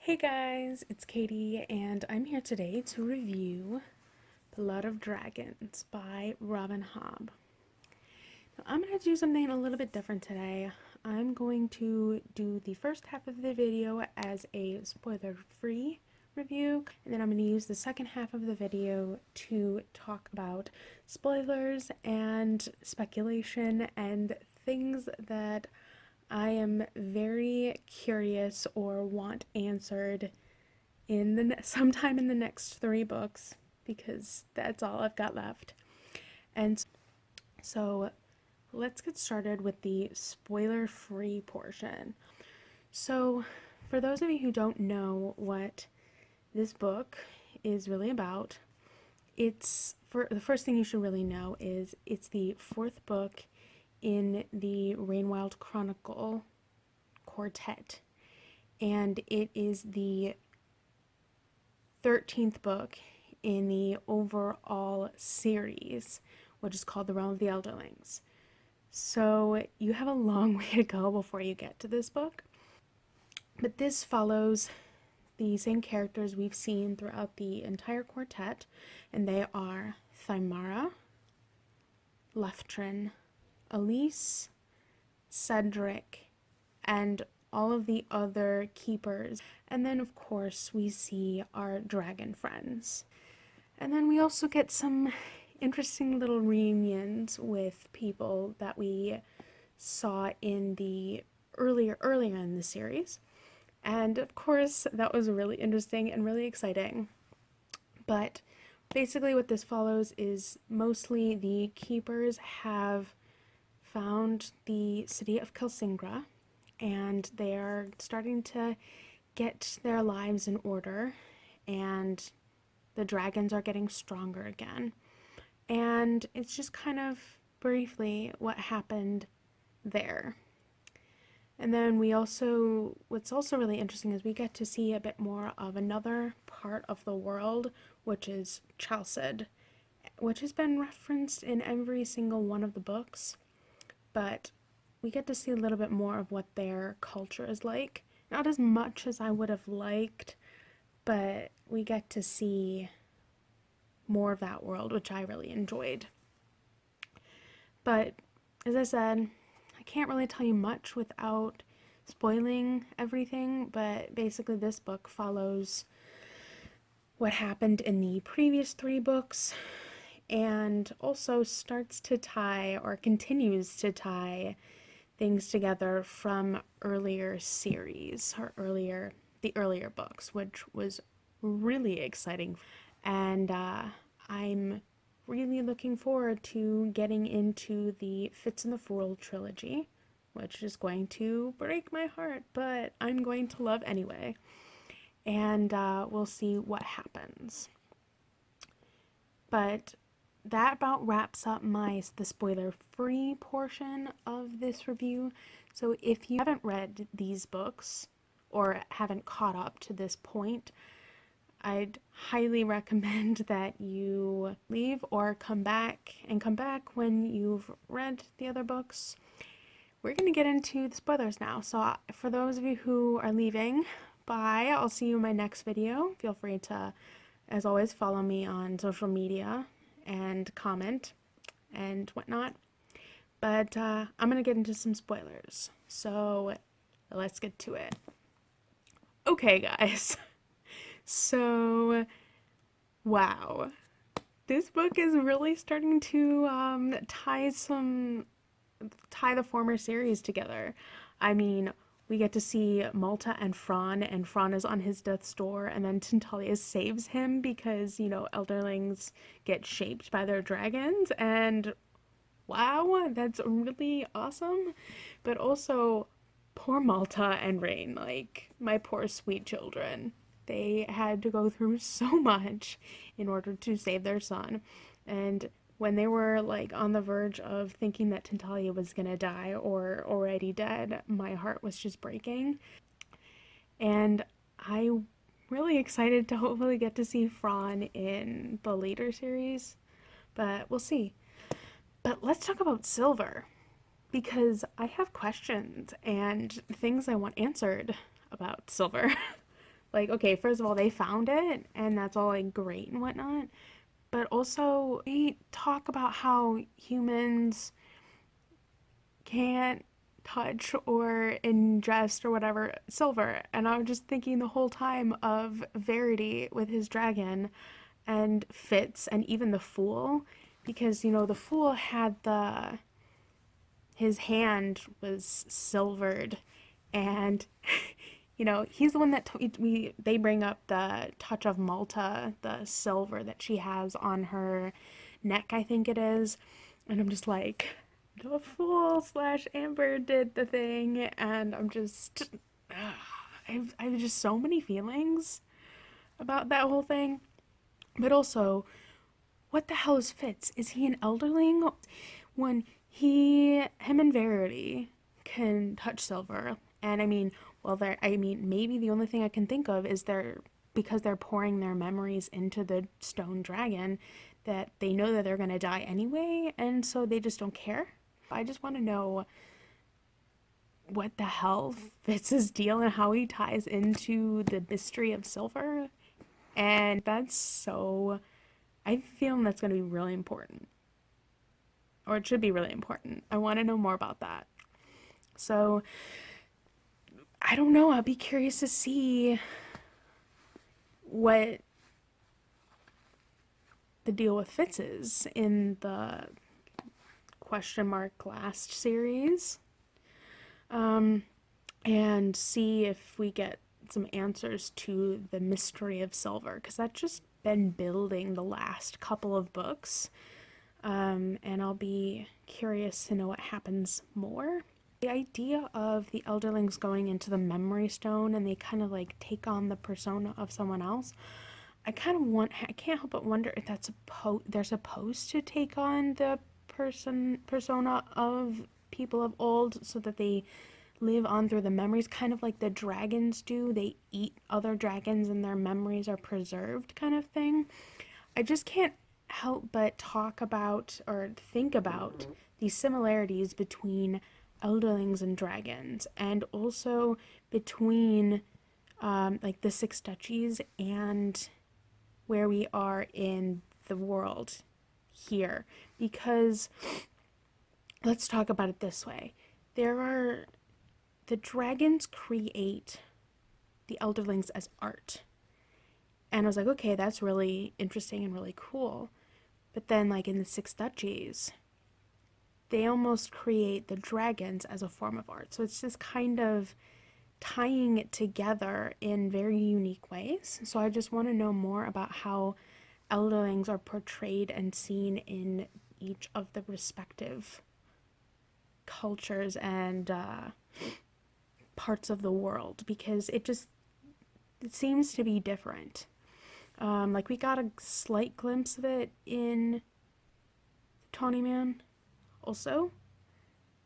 Hey guys, it's Katie, and I'm here today to review Blood of Dragons by Robin Hobb. Now, I'm going to do something a little bit different today. I'm going to do the first half of the video as a spoiler-free review, and then I'm going to use the second half of the video to talk about spoilers and speculation and things that I am very curious or want answered in the sometime in the next 3 books because that's all I've got left. And so let's get started with the spoiler-free portion. So for those of you who don't know what this book is really about, it's for the first thing you should really know is it's the fourth book in the Rainwild Chronicle quartet, and it is the 13th book in the overall series, which is called The Realm of the Elderlings. So you have a long way to go before you get to this book, but this follows the same characters we've seen throughout the entire quartet, and they are Thymara, Leftrin, Elise, Cedric, and all of the other keepers. And then, of course, we see our dragon friends. And then we also get some interesting little reunions with people that we saw in the earlier in the series. And of course, that was really interesting and really exciting. But basically what this follows is mostly the keepers have found the city of Kelsingra, and they are starting to get their lives in order, and the dragons are getting stronger again. And it's just kind of briefly what happened there. And then what's also really interesting is we get to see a bit more of another part of the world, which is Chalced, which has been referenced in every single one of the books. But we get to see a little bit more of what their culture is like. Not as much as I would have liked, but we get to see more of that world, which I really enjoyed. But as I said, I can't really tell you much without spoiling everything, but basically this book follows what happened in the previous 3 books, and also starts to tie or continues to tie things together from earlier series or the earlier books, which was really exciting. And I'm really looking forward to getting into the Fitz and the Fool trilogy, which is going to break my heart, but I'm going to love anyway. And we'll see what happens. But that about wraps up the spoiler-free portion of this review. So if you haven't read these books or haven't caught up to this point, I'd highly recommend that you leave or come back when you've read the other books. We're going to get into the spoilers now. So for those of you who are leaving, bye. I'll see you in my next video. Feel free to, as always, follow me on social media and comment and whatnot. But I'm going to get into some spoilers. So let's get to it. Okay, guys. So, wow. This book is really starting to tie the former series together. I mean, we get to see Malta and Fran is on his death's door, and then Tintalia saves him because, elderlings get shaped by their dragons, and wow, that's really awesome. But also, poor Malta and Rain, like, my poor sweet children. They had to go through so much in order to save their son, and when they were like on the verge of thinking that Tintalia was gonna die or already dead, my heart was just breaking. And I'm really excited to hopefully get to see Fran in the later series, but we'll see. But let's talk about Silver, because I have questions and things I want answered about Silver. Like, okay, first of all, they found it, and that's all like great and whatnot. But also, they talk about how humans can't touch or ingest or whatever silver. And I was just thinking the whole time of Verity with his dragon and Fitz and even the Fool, because the Fool had his hand was silvered, and he's the one that they bring up the touch of Malta, the silver that she has on her neck, I think it is. And I'm just like, the Fool slash Amber did the thing, and I'm just I've just so many feelings about that whole thing. But also, what the hell is Fitz? Is he an elderling? When him and Verity can touch silver, and I mean, well, maybe the only thing I can think of is because they're pouring their memories into the stone dragon, that they know that they're gonna die anyway, and so they just don't care. I just want to know what the hell Fitz's deal and how he ties into the mystery of silver, and that's so. I feel that's going to be really important, or it should be really important. I want to know more about that. So I don't know. I'll be curious to see what the deal with Fitz is in the question mark last series, and see if we get some answers to the mystery of silver, because that's just been building the last couple of books. And I'll be curious to know what happens more. The idea of the elderlings going into the memory stone and they kind of like take on the persona of someone else. I can't help but wonder if they're supposed to take on the persona of people of old so that they live on through the memories, kind of like the dragons do. They eat other dragons and their memories are preserved, kind of thing. I just can't help but talk about or think about these similarities between elderlings and dragons, and also between like the Six Duchies and where we are in the world here. Because let's talk about it this way: the dragons create the elderlings as art. And I was like, okay, that's really interesting and really cool. But then, like in the Six Duchies, they almost create the dragons as a form of art. So it's just kind of tying it together in very unique ways. So I just want to know more about how elderlings are portrayed and seen in each of the respective cultures and parts of the world, because it seems to be different. Like we got a slight glimpse of it in Tawny Man. Also,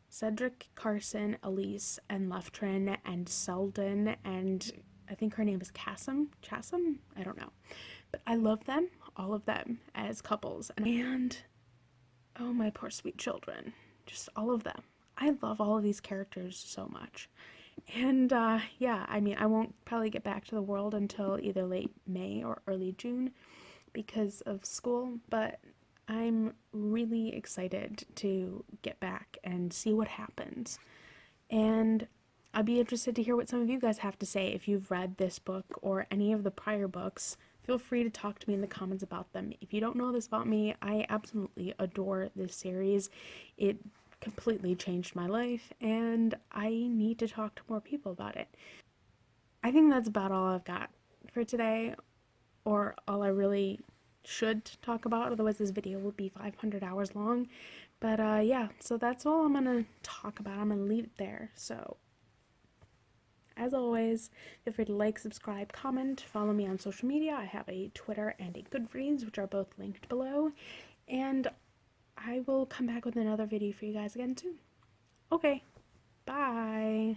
Cedric, Carson, Elise, and Leftrin, and Selden, and I think her name is Chasm? I don't know. But I love them, all of them, as couples. And oh, my poor sweet children. Just all of them. I love all of these characters so much. And yeah, I mean, I won't probably get back to the world until either late May or early June because of school, but I'm really excited to get back and see what happens. And I'd be interested to hear what some of you guys have to say. If you've read this book or any of the prior books, feel free to talk to me in the comments about them. If you don't know this about me, I absolutely adore this series. It completely changed my life, and I need to talk to more people about it. I think that's about all I've got for today, or all I really should talk about. Otherwise, this video would be 500 hours long. But yeah, so that's all I'm gonna talk about. I'm gonna leave it there. So, as always, feel free to like, subscribe, comment, follow me on social media. I have a Twitter and a Goodreads, which are both linked below. And I will come back with another video for you guys again soon. Okay, bye.